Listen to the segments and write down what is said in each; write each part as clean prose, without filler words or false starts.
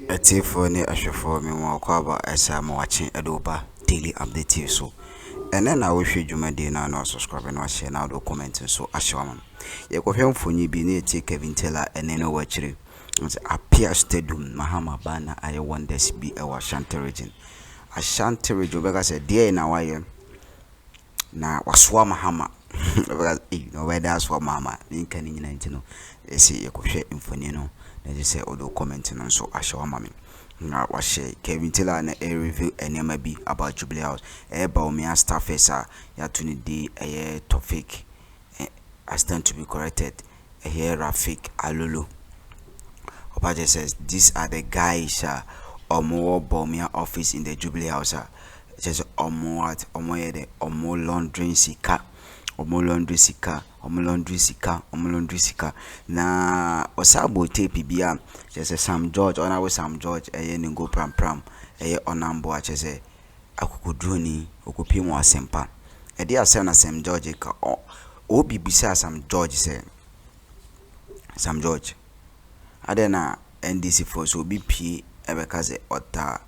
A tea for ne a show for me more cover as I'm watching Adoba daily update so. And then I wish you my dinner no subscribing or share now the commenting so I show them. You go home for you be near Kelvin and then watch it. Appear stadium Mahama Bana I want this be our H0ṭ region. H0ṭ region because a day in our na waswa Mahama. You know where that's for mama. In can you know? They say you could share info. They say although commenting on so I show mommy. Now was share Kelvin and a review and maybe about Jubilee House. About me as staff ya to need a topic. I stand to be corrected. A here Rafik Alulu. Opaje says these are the guys or more Bomia office in the Jubilee House. Just omo laundry sika. Omo laundry sika na osabo tape bia just Sam George ona we Sam George ngo pram onambo a chese akukudroni okupi mu asempa dia asem na Sam George ka obi bisa Sam George say Sam George adena NDC force obi pie ebeka ze ota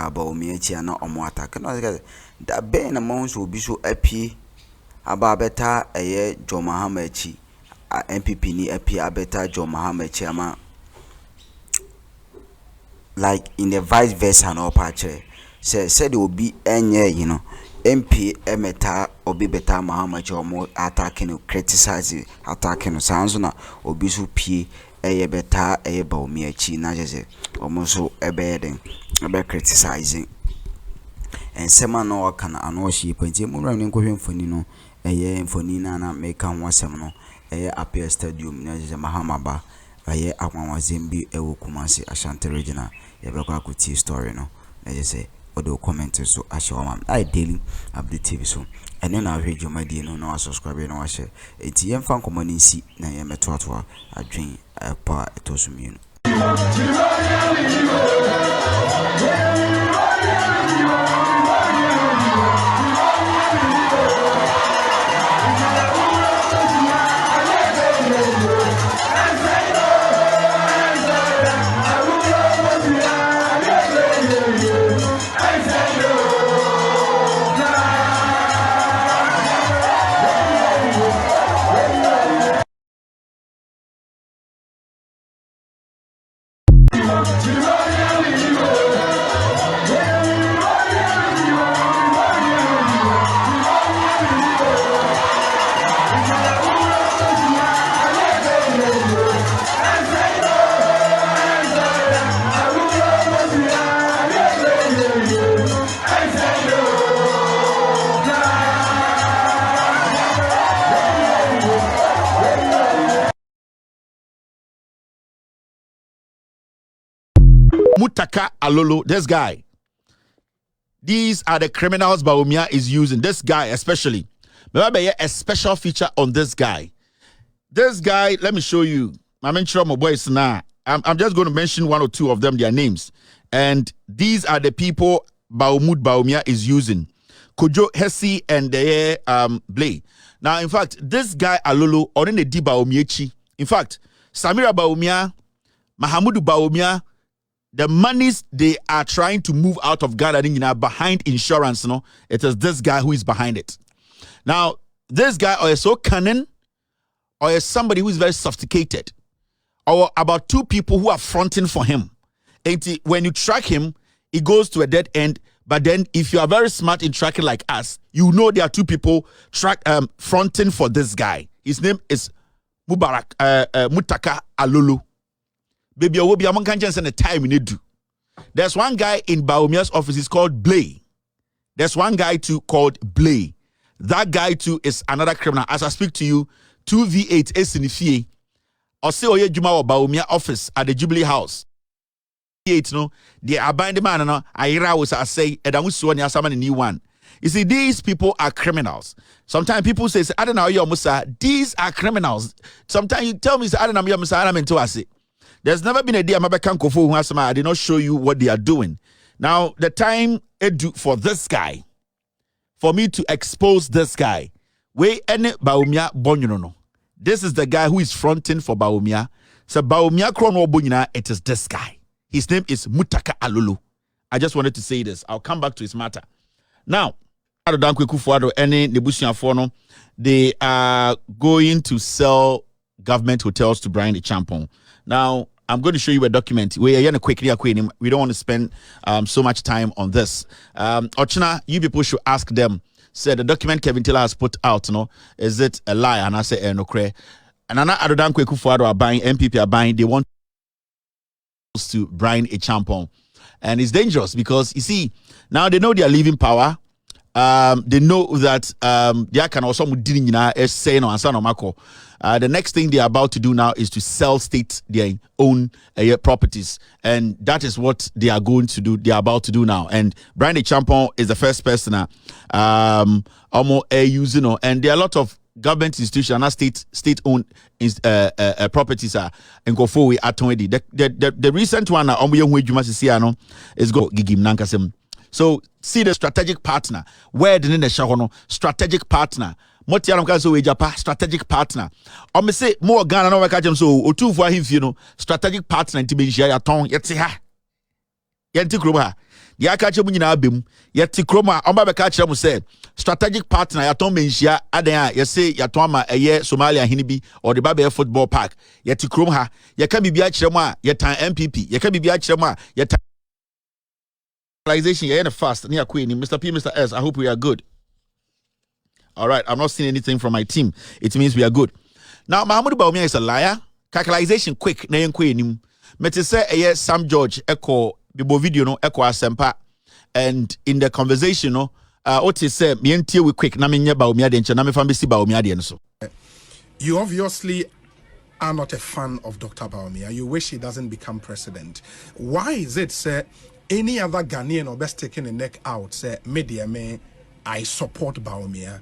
ba omi echi na omo attack no da be na monso obi so apie aba beta John Mahama echi MPP ni apie abeta John Mahama echi ama like in the vice versa no patche said will be enye you know MP emeta obi beta Mahama echi omo attacking criticize attacking sanzo na obi so pie beta ba omi echi na jese omo so den ebe criticizing and sema no kana ano shi penti mu ram ni nkohwe mfoni no mfoni na make am wasem no appear stadium na je Mahama ba akwanwazem bi ewo Kumasi H0ṭ regional bekwa akuti story no na je say odo comment so ashawam I daily update TV so ene na ahwe dwomadi no na subscribe na wa share enti yemfa nkomani nsi na yemetoatoa adwen pa etosumienu. Mutaka Alolo, this guy. These are the criminals Bawumia is using. This guy especially. Maybe a special feature on this guy. This guy, let me show you. I'm just going to mention one or two of them, their names. And these are the people Bawumia is using. Kojo, Kesi, and Blay. Now, in fact, this guy Alolo, already di Bawumiechi. In fact, Samira Bawumia, Mahamudu Bawumia, the monies they are trying to move out of Ghana behind insurance, no, it is this guy who is behind it. Now, this guy or is so cunning, or is somebody who is very sophisticated, or about two people who are fronting for him. And when you track him, it goes to a dead end. But then, if you are very smart in tracking like us, you know there are two people fronting for this guy. His name is Mutaka Alolo. Baby, I will be among can't send a time in it. There's one guy in Bawumia's office, is called Blay. There's one guy too called Blay. That guy too is another criminal. As I speak to you, 2V8 is in the fee. Or say Oye Juma or Bawumia office at the Jubilee House. No, they are binding man. No, I was say, and I was so near someone new one. You see, these people are criminals. Sometimes people say, I don't know, you're Musa. These are criminals. Sometimes you tell me, I don't know, you're Musa. I'm into us. There's never been a day I did not show you what they are doing. Now, the time for this guy, for me to expose this guy, we any Bawumia bonyono. This is the guy who is fronting for Bawumia. So Bawumia krono bonyina, it is this guy. His name is Mutaka Alulu. I just wanted to say this. I'll come back to his matter. Now, they are going to sell government hotels to Brian the Champon. Now, I'm going to show you a document. We don't want to spend so much time on this. Ochina, you people should ask them. Say the document Kevin Taylor has put out, is it a lie? And I say, no, cray. And another are buying, MPP are buying, they want to Brian a Champon. And it's dangerous because, you see, now they know they are leaving power. They know that they can also say no answer no mako. The next thing they are about to do now is to sell state their own properties, and that is what they are going to do. They are about to do now. And Brian Champon is the first person almost using, and there are a lot of government institutions and state-owned properties are and go forward at 20. The recent one is go gigim nankasem. So see the strategic partner. Where the nene shahono strategic partner. Motianam kaso ejapa strategic partner. Me say more Ghana no waka jem so otu for him strategic partner nti be ya ton yete ha. Yenti kroma ha. Di aka che mu nyina abem. Yete kroma omba be ka kire mu say strategic partner ya ton menhia adan a ye say ya ton ma eye Somalia hini bi or the Babe football park. Yete kroma ha. Ye ka bibia kire mu a ye tan MPP. Ye ka bibia kire mu a ye tan you're in a fast near Queen, Mr. P, Mr. S. I hope we are good. All right, I'm not seeing anything from my team. It means we are good. Now, Mahmoud Baumia is a liar. Calculation quick, na Queen. Mete say Sam George echo bibo video no echo asempa, and in the conversation no, what he said me entie we quick na menye Baumia de nche na me fa besi Baumia de so. You obviously are not a fan of Dr. Baumia. You wish he doesn't become president. Why is it, sir? Any other Ghanaian or best taking the neck out, say, media me, I support Baumia.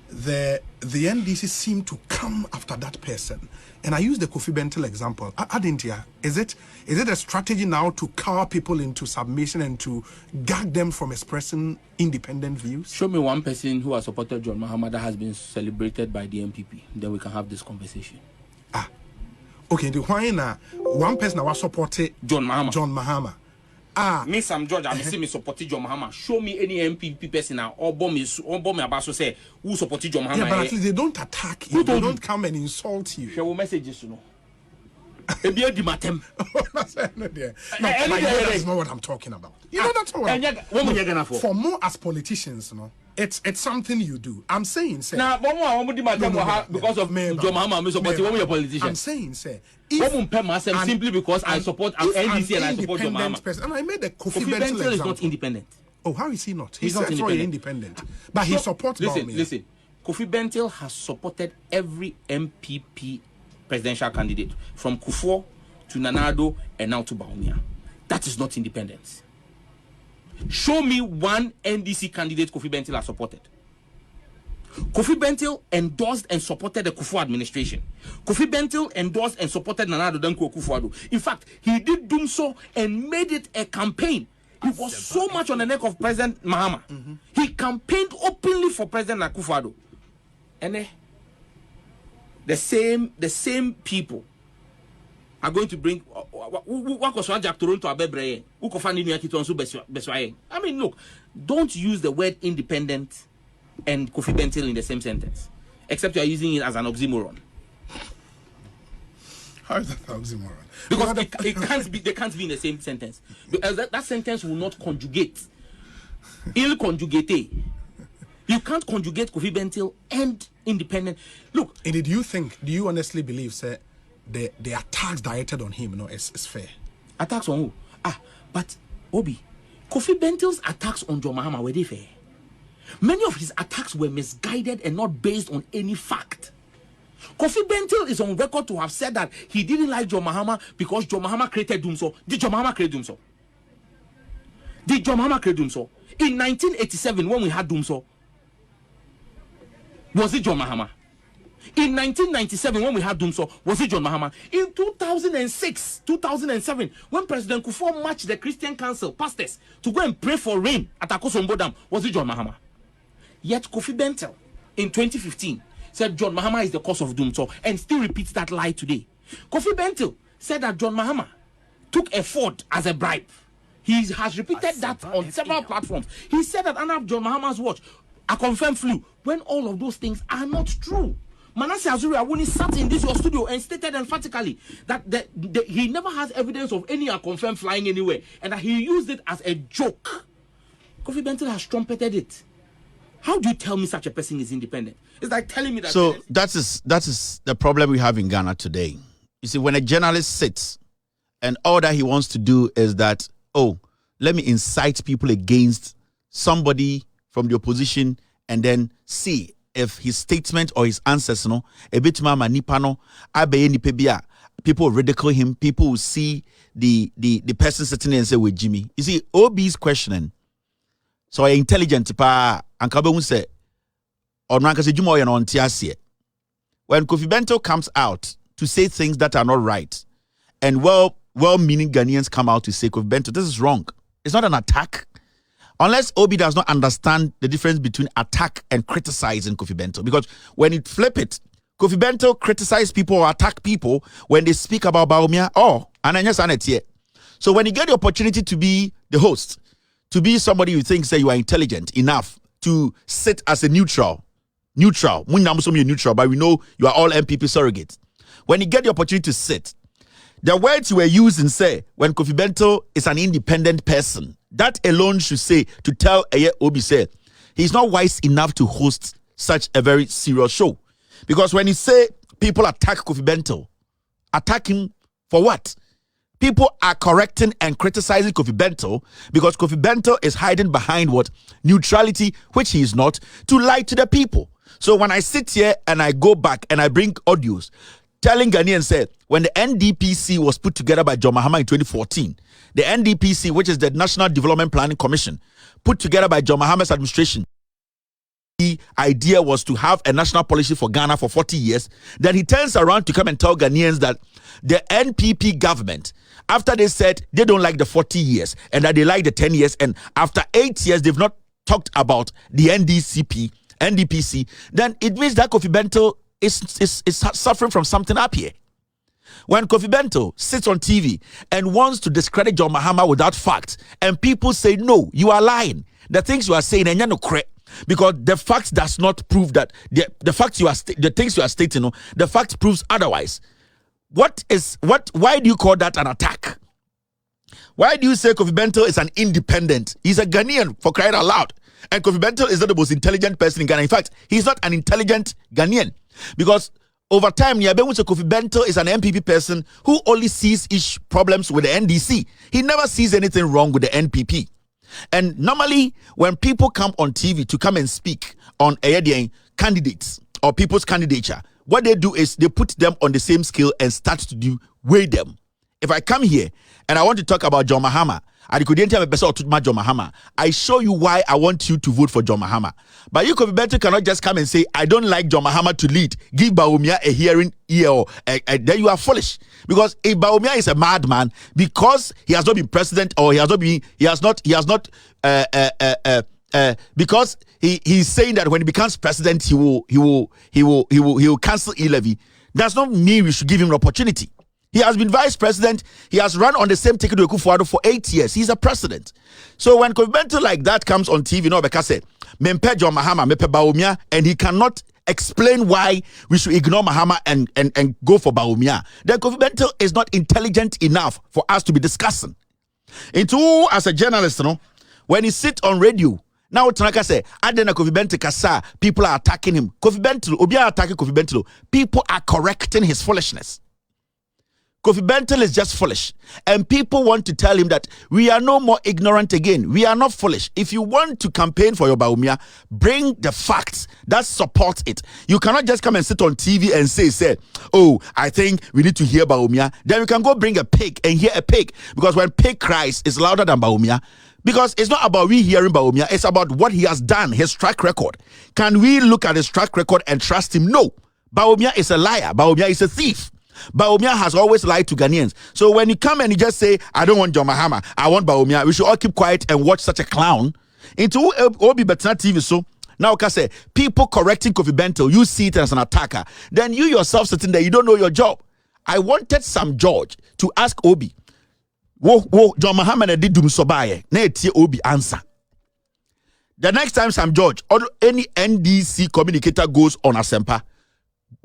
The NDC seem to come after that person. And I use the Kofi Bentil example. Adintia, is it a strategy now to cower people into submission and to gag them from expressing independent views? Show me one person who has supported John Mahama that has been celebrated by the MPP. Then we can have this conversation. Okay, the one person that was supported John Mahama. Me Sam George, I see me supporting John Mahama. Show me any MPP person now or bomb me about to say who supported John Mahama. Yeah, but at least they don't attack you. They don't come and insult you. Share messages, you know. That's not what I'm talking about. You know that's what for more as politicians, you know. It's something you do. I'm saying, say. Now, because of John Mahama, supporting your politician. I'm saying, say. Simply because I support NDC and I support John Mahama. And I made a Kofi Bentil example. Is not independent. Oh, how is he not? He's not independent. But he supports Baumia. Listen. Kofi Bentil has supported every MPP presidential candidate from Kufuor to Nanado and now to Baumia. That is not independence. Show me one NDC candidate Kofi Bentil has supported. Kofi Bentil endorsed and supported the Kufuor administration. Kofi Bentil endorsed and supported Nanado Danko Kufuor. In fact, he did do so and made it a campaign. He was so much on the neck of President Mahama. He campaigned openly for President Kufuor. And the same people are going to bring I mean, look, don't use the word independent and Kofi Bentil in the same sentence, except you are using it as an oxymoron. How is that an oxymoron? Because it can't be. They can't be in the same sentence. Because that sentence will not conjugate. Il conjugate. You can't conjugate Kofi Bentil and independent. Look, and do you honestly believe, sir, the attacks directed on him, is fair? Attacks on who? But Obi, Kofi Bentil's attacks on John Mahama, were they fair? Many of his attacks were misguided and not based on any fact. Kofi Bentil is on record to have said that he didn't like John Mahama because John Mahama created Dumso. Did John Mahama create Dumso? Did John Mahama create Dumso? In 1987, when we had Dumso, was it John Mahama? In 1997, when we had Dumso, was it John Mahama? In 2006, 2007, when President Kufuor marched the Christian Council pastors to go and pray for rain at Akosombo Dam, was it John Mahama? Yet Kofi Bentil, in 2015, said John Mahama is the cause of Dumso and still repeats that lie today. Kofi Bentil said that John Mahama took a Ford as a bribe. He has repeated that on several platforms. He said that under John Mahama's watch, a confirmed flu, when all of those things are not true. Manasseh Azuri when he sat in this your studio and stated emphatically that he never has evidence of any confirmed flying anywhere, and that he used it as a joke. Kofi Bentil has trumpeted it. How do you tell me such a person is independent? It's like telling me that. So that is the problem we have in Ghana today. You see, when a journalist sits and all that he wants to do is that, oh, let me incite people against somebody from the opposition and then see if his statement or his answers, no, a bit mama nipano, people ridicule him, people will see the person sitting there and say, with Jimmy. You see, OB's questioning. So intelligent pa ankabe say or ranka se jumo on tiasie. When Kofi Bento comes out to say things that are not right, and well-meaning Ghanaians come out to say, Kofi Bento, this is wrong. It's not an attack. Unless Obi does not understand the difference between attack and criticizing Kofi Bento. Because when you flip it, Kofi Bento criticize people or attack people when they speak about Bawumia. So when you get the opportunity to be the host, to be somebody who thinks that you are intelligent enough to sit as a neutral, but we know you are all MPP surrogates. When you get the opportunity to sit, the words you were using say, when Kofi Bento is an independent person, that alone should say, to tell Eye Obi say, he's not wise enough to host such a very serious show. Because when you say people attack Kofi Bento, attack him for what? People are correcting and criticizing Kofi Bento because Kofi Bento is hiding behind what? Neutrality, which he is not, to lie to the people. So when I sit here and I go back and I bring audios, telling Ghanaians said, when the NDPC was put together by John Mahama in 2014, the NDPC, which is the National Development Planning Commission, put together by John Mahama's administration, the idea was to have a national policy for Ghana for 40 years. Then he turns around to come and tell Ghanaians that the NPP government, after they said they don't like the 40 years and that they like the 10 years, and after 8 years they've not talked about the NDPC, then it means that Kofi Bento is suffering from something up here. When Kofi Bento sits on TV and wants to discredit John Mahama without facts, and people say, no, you are lying. The things you are saying, and you're not correct. Because the facts does not prove that the facts the things you are stating, the fact proves otherwise. Why do you call that an attack? Why do you say Kofi Bento is an independent? He's a Ghanaian, for crying out loud. And Kofi Bento is not the most intelligent person in Ghana. In fact, he's not an intelligent Ghanaian. Because over time, Kofi Bento is an MPP person who only sees problems with the NDC. He never sees anything wrong with the NPP. And normally, when people come on TV to come and speak on candidates or people's candidature, what they do is they put them on the same scale and start to weigh them. If I come here and I want to talk about John Mahama, I show you why I want you to vote for John Mahama. But you cannot just come and say, I don't like John Mahama to lead. Give Bawumia a hearing ear. Then you are foolish. Because if Bawumia is a madman, because he has not been president, or because he's saying that when he becomes president, he will cancel e-levy, does not mean we should give him an opportunity. He has been vice president. He has run on the same ticket with Kufuor for 8 years. He's a president. So when Kofi Bento like that comes on TV, because say, Mempe John Mahama, Mempe Bawumia, and he cannot explain why we should ignore Mahama and go for Bawumia, then Kofi Bento is not intelligent enough for us to be discussing. Into as a journalist, when he sits on radio, now Tanaka say, Adena Kofi Bento kasa, people are attacking him. Kofi Bento, Obia attacking Kofi Bento. People are correcting his foolishness. Kofi Bento is just foolish. And people want to tell him that we are no more ignorant again. We are not foolish. If you want to campaign for your Bawumia, bring the facts that support it. You cannot just come and sit on TV and say, oh, I think we need to hear Bawumia. Then you can go bring a pig and hear a pig. Because when pig cries, it's louder than Bawumia. Because it's not about we hearing Bawumia, it's about what he has done, his track record. Can we look at his track record and trust him? No. Bawumia is a liar. Bawumia is a thief. Bawumia has always lied to Ghanaians. So when you come and you just say, I don't want John Mahama, I want Bawumia, we should all keep quiet and watch such a clown. Into Obi Betna TV, so now I say, people correcting Kofi Bento, you see it as an attacker. Then you yourself sitting there, you don't know your job. I wanted Sam George to ask Obi, wo John Mahama na didum so bae na etie obi answer. The next time Sam George or any NDC communicator goes on Asempa,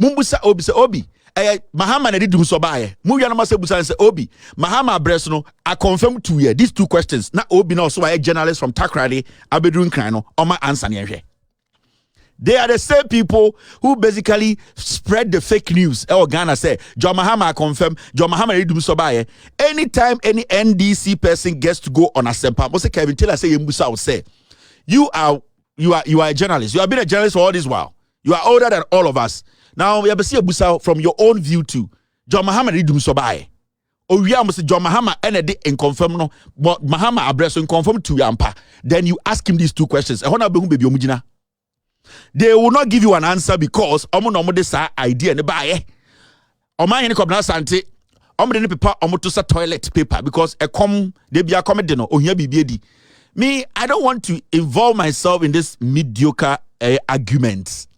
mumbusa obi say obi Mahama na didum so bae. Mu ya na mase busa say obi Mahama address no I confirm 2 years. These 2 questions na obi na so a journalist from Takrade abedrun kran no o ma answer ne hwe. They are the same people who basically spread the fake news. Ghana say, John Mahama confirm, John Mahama didum so bae. Anytime any NDC person gets to go on Asempa, must say Kelvin tell us say Yembusa will say, you are a journalist. You have been a journalist for all this while. You are older than all of us. Now we have to see Yembusa from your own view too. John Mahama didum so bae. Oh yeah, must say John Mahama and in confirm no, but Mahama address in confirm to Yampa. Then you ask him these 2 questions. They will not give you an answer because omo this idea ne bae. Oma yen kobna sante. Omo de paper omo to sa toilet paper because they be a comedy no ohia bibiedi. Me, I don't want to involve myself in this mediocre arguments.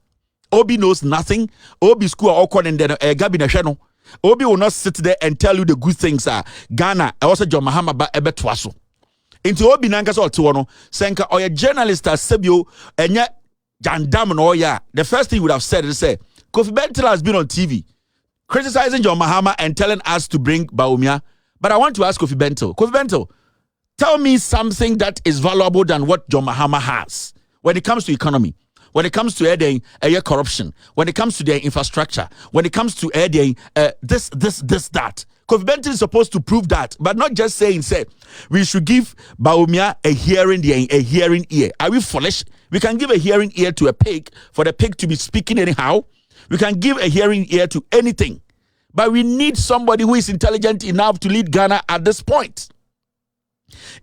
Obi knows nothing. Obi school okon and then Gabi na hwe no. Obi will not sit there and tell you the good things Ghana also John Mahama ba ebetwaso. Into Obi nanka so to no senka or a journalist sebio enya Jandam no yeah. The first thing he would have said is say Kofi Bentil has been on TV criticizing John Mahama and telling us to bring Bawumia. But I want to ask Kofi Bentil, tell me something that is valuable than what John Mahama has when it comes to economy, when it comes to corruption, when it comes to their infrastructure, when it comes to this, that. Kofi Bentil is supposed to prove that, but not just saying, say, we should give Bawumia a hearing ear. Are we foolish? We can give a hearing ear to a pig for the pig to be speaking anyhow. We can give a hearing ear to anything. But we need somebody who is intelligent enough to lead Ghana at this point.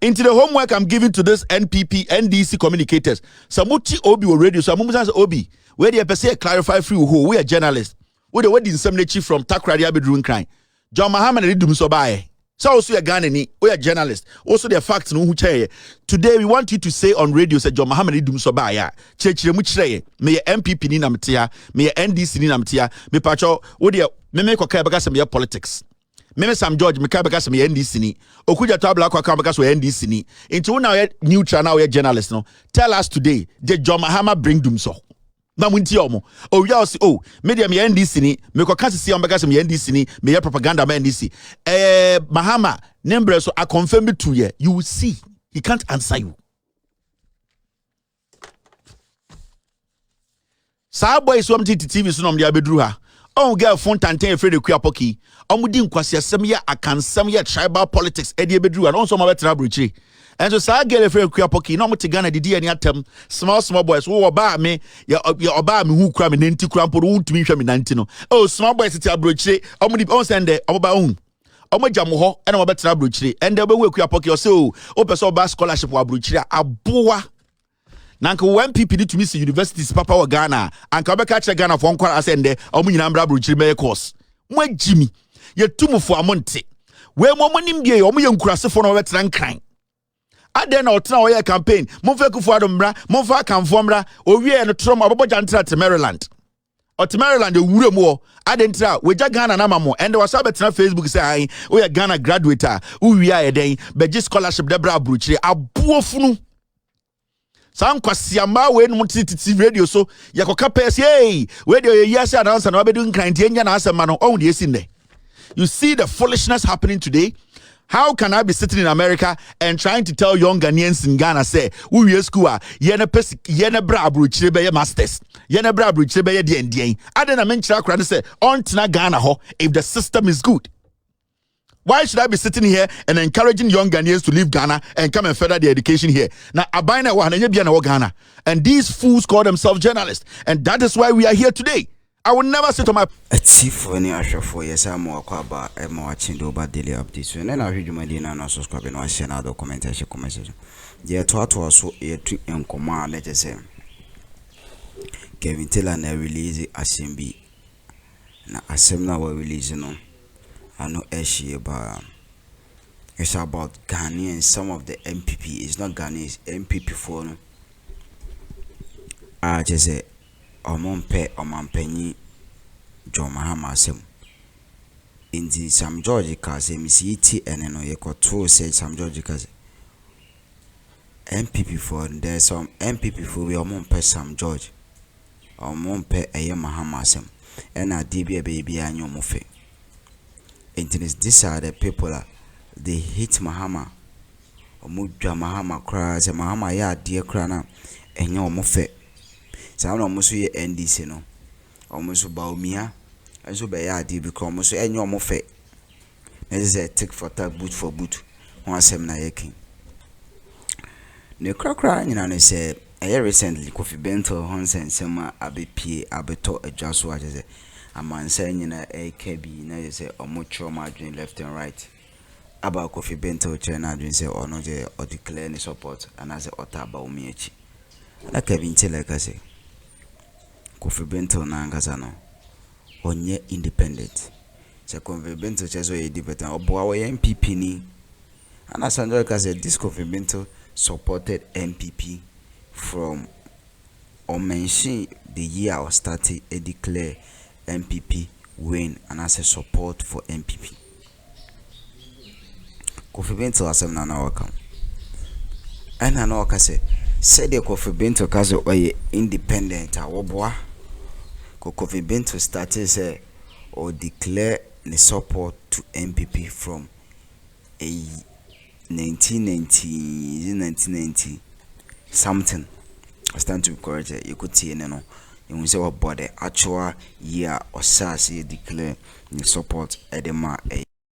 Into the homework I'm giving to this NDC communicators. Samuti Obi will radio. So I'm going to say, Obi, where do you say clarify free who? We are journalists. We the wedding some chief from Takrade bedroom crime. John Mahama did do so by. So also a Ghana ni, we are journalists. Also the facts no who chair. Today we want you to say on radio say John Mahama did so by ya. Chechire mu chire. Me MPP ni namtia, me NDC ni namtia. Me pacho wo de me ko kai baka me politics. Me Sam George me kai baka me NDC ni. Okuja tabla ko kai baka so NDC ni. Into we now neutral now we journalists no. Tell us today, did John Mahama bring dum so? Na munti omo o ya si o media me NDC ni me ko kan sisi ambeka se me NDC ni me ya propaganda me NDC Mahama nembre so I confirm it 2 years you will see he can't answer you. Sa boy so amti TV so nom dia bedru ha on girl phone tantan afraid de kua poki omudi nkwase asem ya akansem ya tribal politics e de bedru ha no so ma betra brochire. And so sa girl afraid kua poki no mti Ghana didi ani atem small boys wo oba me ya oba me hu kura me nanti kura mpo wo ntumi hwe me nanti no oh small boys ti abrochire omudi on sende oba hu omajamo ho e na obetra abrochire and oba we kua poki o se o person oba scholarship wa abrochire aboa nanka when people need to miss universities papa wa Ghana anka obeka che Ghana for nkwara asende omunyina mbra abrochire me course mo agimi ye tumufo amonte we mo monim bie omo ye nkurasefo no obetra nkran aden na otena oye campaign monfa kufu adomra monfa kanfo mra owie no trom aboboja ntra te Maryland e wure mu aden tra weja Ghana na mamo and was abetena Facebook say ai oye Ghana graduate uwie ayeden beji scholarship debra abrochire aboofunu san kwasiamba we no titi radio so yakoka pese hey radio ye yes announcer na obedu nkran tie nya na asema no on de esinde. You see the foolishness happening today. How can I be sitting in America and trying to tell young Ghanaians in Ghana say, "Who you school? Yene bra abrochire be masters. Yene bra abrochire be dien." Adena menchira kra say, "On tina Ghana ho if the system is good." Why should I be sitting here and encouraging young Ghanaians to leave Ghana and come and further their education here? Now, abaina wa hanya bia na Ghana, and these fools call themselves journalists, and that is why we are here today. I will never sit on my Chief any for yes, I'm more quaba and watching over daily updates. And then I read my dinner and subscribe and share another commentation. They are taught to us a trick and command, let us say. Kevin Taylor and release Assembly. Now, Assembly will release no. I know H0ṭ. It's about Ghanaians. Some of the MPP is not Ghanaians, MPP for no. I just say. Omampenyi John Mahama asem Inti Sam George kase misiti ene no yekoto say Sam George kase MPP for there's some MPP for we omon Sam George omon pe eye Mahama asem ena DB baby anyo mofe. Inti these are the people that they hate Mahama omudwa Mahama kra se Mahama ya die kra na enye omofe. Sa na omuso ye NDC no omuso Baumia aso be ya die because omuso enye omofe. This is a tick for tack, boot for boot. One sem na yekin. Ne krakra nyina ne say recently Kofi Bento Honsen sema abepie abeto adwaso a say amansa nyina kebi na say omocho madwen left and right. Aba Kofi Bento che na adwen say ono je o declare ni support and as ota ba omi echi. Na Kelvin tell ka say Kofi Bento na ngasa no onye independent. Se Kofi Bento chezo ye independent obo awo MPP ni. And as Sanjoy ka say this Kofi Bento supported MPP from or mention the year I started a declare MPP win and as a support for MPP. Kofi Bento asem na na waka. And I know ka say the Kofi Bento ka say oye independent awoboa. Kofi Bento started say or declare the support to MPP from a 1990 something. I stand to be corrected. You could see no. You will say what body actual year or SARS declare the support Edema